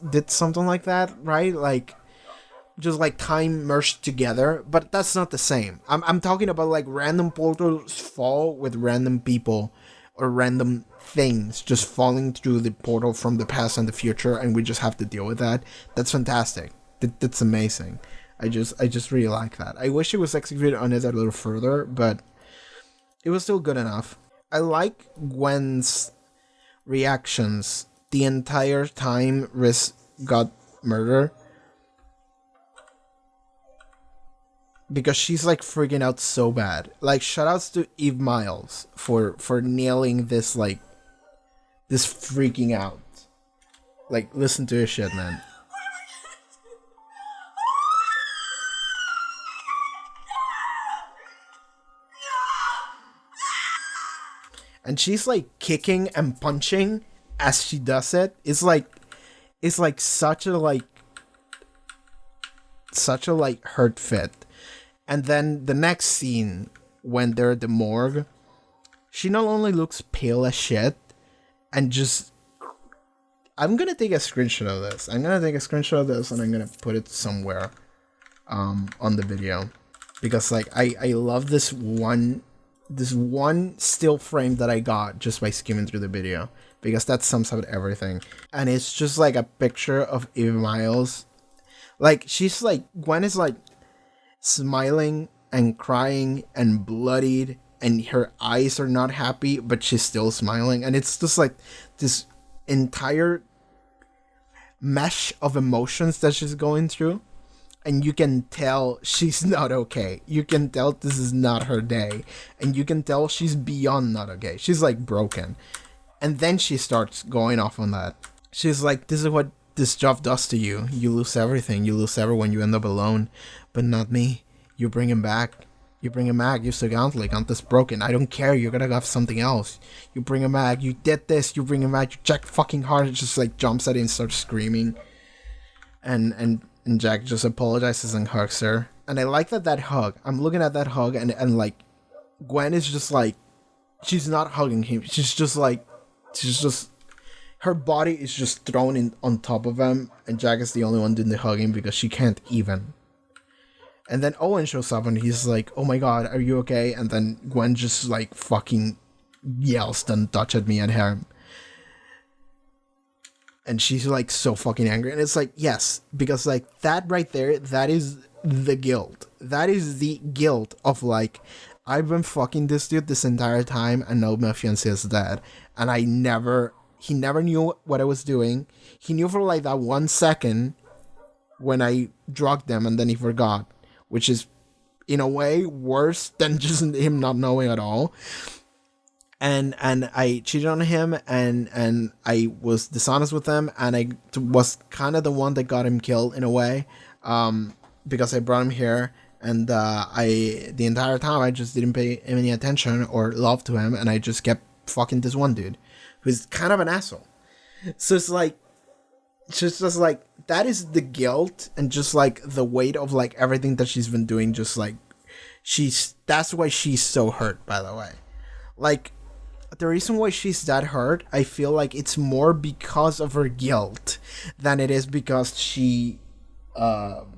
did something like that, right? Like, just like time merged together, but that's not the same. I'm talking about like random portals fall with random people or random things just falling through the portal from the past and the future, and we just have to deal with that. That's fantastic. That's amazing. I just really like that. I wish it was executed on it a little further, but it was still good enough. I like Gwen's reactions the entire time Riz got murdered, because she's like freaking out so bad. Like, shoutouts to Eve Miles for nailing this, like, this freaking out. Like, listen to his shit, man. And she's like kicking and punching as she does it. It's like such a hurt fit. And then the next scene, when they're at the morgue, she not only looks pale as shit, and just... I'm gonna take a screenshot of this. I'm gonna take a screenshot of this, and I'm gonna put it somewhere on the video. Because, like, I love this one still frame that I got just by skimming through the video. Because that sums up everything. And it's just, like, a picture of Eve Miles. Like, she's, like... Gwen is, like... smiling and crying and bloodied, and her eyes are not happy, but she's still smiling, and it's just like this entire mesh of emotions that she's going through, and you can tell she's not okay. You can tell this is not her day, and you can tell she's beyond not okay. She's like broken. And then she starts going off on that. She's like, this is what this job does to you. You lose everything. You lose everyone. You end up alone. But not me. You bring him back. You bring him back. You're so Gauntlet. Gauntlet's broken. I don't care. You're gonna have something else. You bring him back. You did this. You bring him back. You Jack fucking Haarute just like jumps at it and starts screaming. And Jack just apologizes and hugs her. And I like that hug. I'm looking at that hug, and like Gwen is just like, she's not hugging him. She's just her body is just thrown in on top of him, and Jack is the only one doing the hugging because she can't even. And then Owen shows up and he's like, oh my god, are you okay? And then Gwen just like fucking yells, "Don't touch at me" at him. And she's like so fucking angry. And it's like, yes, because like that right there, that is the guilt. That is the guilt of like, I've been fucking this dude this entire time, and now my fiancé is dead. And he never knew what I was doing. He knew for like that 1 second when I drugged them, and then he forgot. Which is, in a way, worse than just him not knowing at all. And I cheated on him, and I was dishonest with him, and I was kind of the one that got him killed in a way, because I brought him here, and the entire time I just didn't pay any attention or love to him, and I just kept fucking this one dude, who's kind of an asshole. So it's like, just like, that is the guilt, and just like the weight of like everything that she's been doing, just like that's why she's so hurt, by the way. Like, the reason why she's that hurt, I feel like it's more because of her guilt than it is because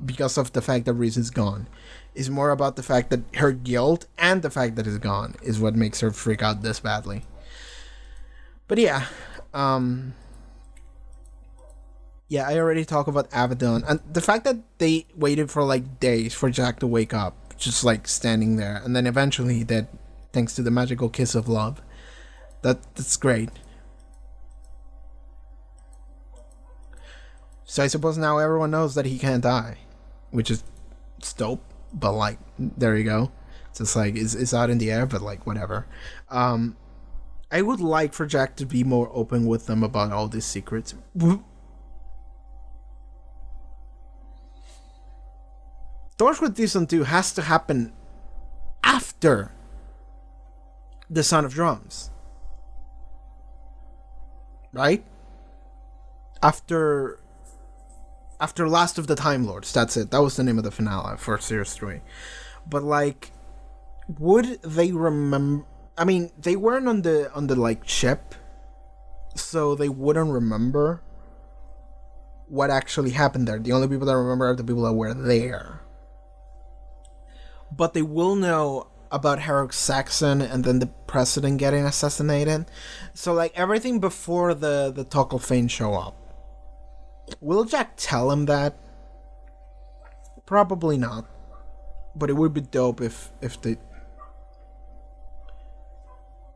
because of the fact that Reese is gone. It's more about the fact that her guilt and the fact that it's gone is what makes her freak out this badly. But yeah, yeah, I already talked about Abaddon, and the fact that they waited for like days for Jack to wake up, just like standing there, and then eventually he did, thanks to the magical kiss of love. That's great. So I suppose now everyone knows that he can't die, which is dope. But like, there you go. It's just like it's out in the air, but like whatever. I would like for Jack to be more open with them about all these secrets. Torchwood Season 2 has to happen after the Son of Drums. Right? After Last of the Time Lords. That's it. That was the name of the finale for Series 3. But like, would they remember? I mean, they weren't on the like ship, so they wouldn't remember what actually happened there. The only people that remember are the people that were there. But they will know about Harold Saxon and then the president getting assassinated. So like everything before the Tocklefane show up. Will Jack tell him that? Probably not. But it would be dope if they...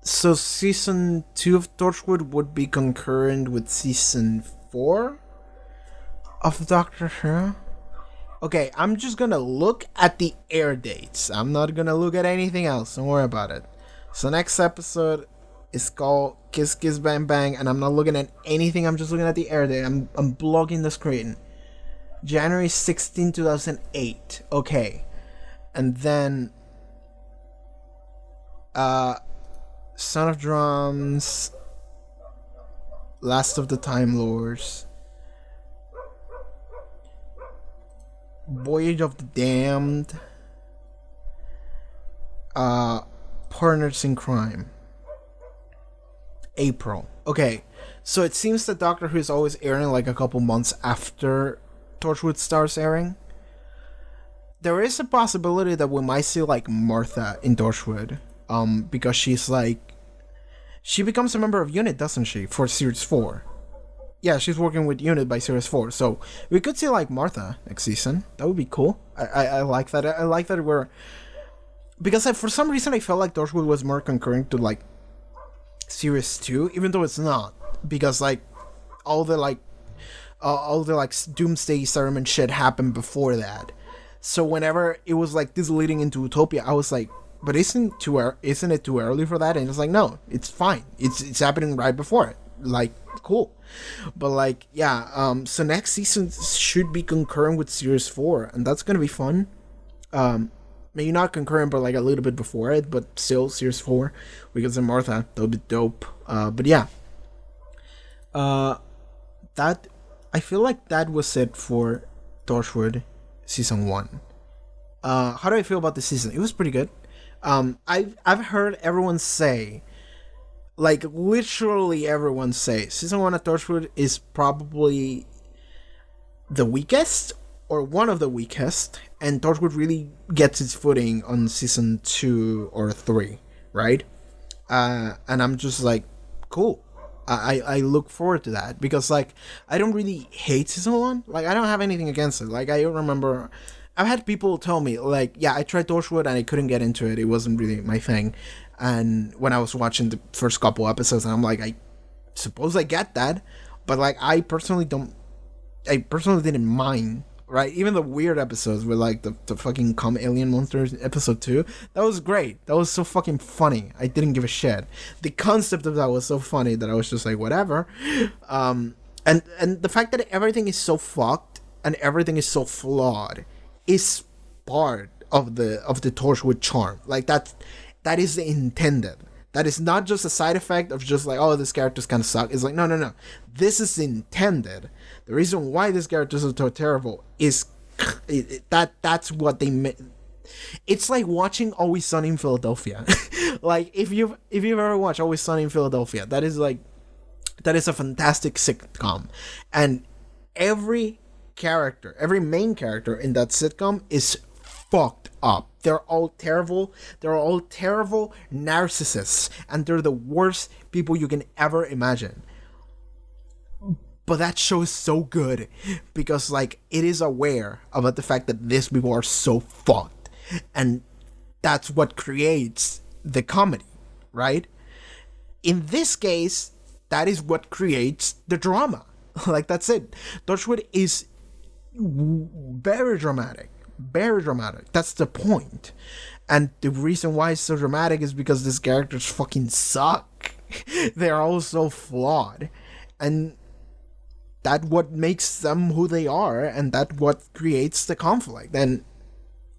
So season 2 of Torchwood would be concurrent with season 4 of Doctor Who? Okay, I'm just gonna look at the air dates. I'm not gonna look at anything else. Don't worry about it. So next episode is called Kiss Kiss Bang Bang, and I'm not looking at anything. I'm just looking at the air date. I'm blocking the screen. January 16, 2008. Okay. And then Son of Drums, Last of the Time Lords, Voyage of the Damned, Partners in Crime, April. Okay, so it seems that Doctor Who is always airing like a couple months after Torchwood starts airing. There is a possibility that we might see like Martha in Torchwood, because she becomes a member of UNIT, doesn't she, for Series 4? Yeah, she's working with UNIT by Series 4, so we could see like Martha next season. That would be cool. I like that. I like that we're... Because for some reason I felt like Torchwood was more concurrent to like Series 2, even though it's not. Because like all the Doomsday Ceremony shit happened before that. So whenever it was like this leading into Utopia, I was like, but isn't it too early for that? And it's like, no, it's fine. It's happening right before it. Like, cool. But like, yeah, so next season should be concurrent with Series 4, and that's gonna be fun. Maybe not concurrent, but like a little bit before it, but still Series 4. We get some Martha. That'll be dope. But yeah. That, I feel like that was it for Torchwood Season 1. How do I feel about the season? It was pretty good. I've heard everyone say, like literally everyone say, Season 1 of Torchwood is probably the weakest, or one of the weakest, and Torchwood really gets its footing on Season 2 or 3, right? And I'm just like, cool. I look forward to that, because like I don't really hate Season 1. Like I don't have anything against it. Like I remember I've had people tell me like, yeah, I tried Torchwood and I couldn't get into it. It wasn't really my thing. And when I was watching the first couple episodes, and I'm like, I suppose I get that, but like I personally didn't mind, right? Even the weird episodes with like the fucking alien monsters episode 2, that was great. That was so fucking funny. I didn't give a shit. The concept of that was so funny that I was just like, whatever. And the fact that everything is so fucked and everything is so flawed is part of the Torchwood charm. Like that is intended. That is not just a side effect of just like, oh, this character's kind of suck. It's like, no. This is intended. The reason why this character is so terrible is that's what they meant. It's like watching Always Sunny in Philadelphia. Like if you've ever watched Always Sunny in Philadelphia, that is a fantastic sitcom, and every main character in that sitcom is fucked up. They're all terrible. They're all terrible narcissists, and they're the worst people you can ever imagine. But that show is so good because like it is aware about the fact that these people are so fucked, and that's what creates the comedy, right? In this case, that is what creates the drama. Like that's it. Torchwood is very dramatic. That's the point. And the reason why it's so dramatic is because these characters fucking suck. They're all so flawed, and that what makes them who they are, and that what creates the conflict. And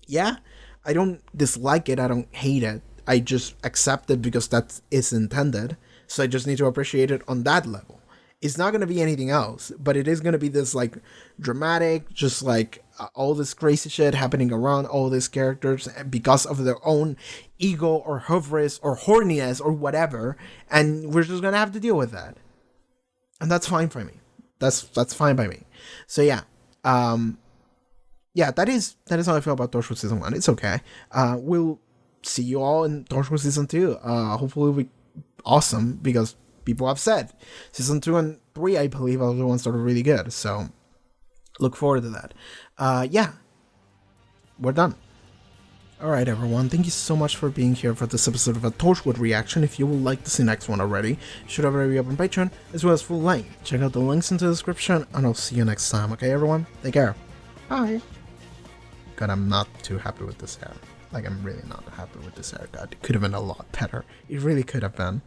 yeah, I don't dislike it, I don't hate it, I just accept it because that is intended. So I just need to appreciate it on that level. It's not going to be anything else, but it is going to be this like dramatic, just like all this crazy shit happening around all these characters because of their own ego or hubris or horniness or whatever, and we're just going to have to deal with that. And that's fine for me. That's fine by me. So yeah. Yeah, that is how I feel about Torchwood Season 1. It's okay. We'll see you all in Torchwood Season 2. Hopefully it'll be awesome, because people have said Season 2 and 3, I believe, are the ones that are really good. So look forward to that. Yeah, we're done. Alright everyone, thank you so much for being here for this episode of a Torchwood reaction. If you would like to see the next one already, you should already be up on Patreon, as well as full length. Check out the links in the description, and I'll see you next time, okay everyone? Take care. Bye. God, I'm not too happy with this hair. Like, I'm really not happy with this haircut. It could have been a lot better. It really could have been.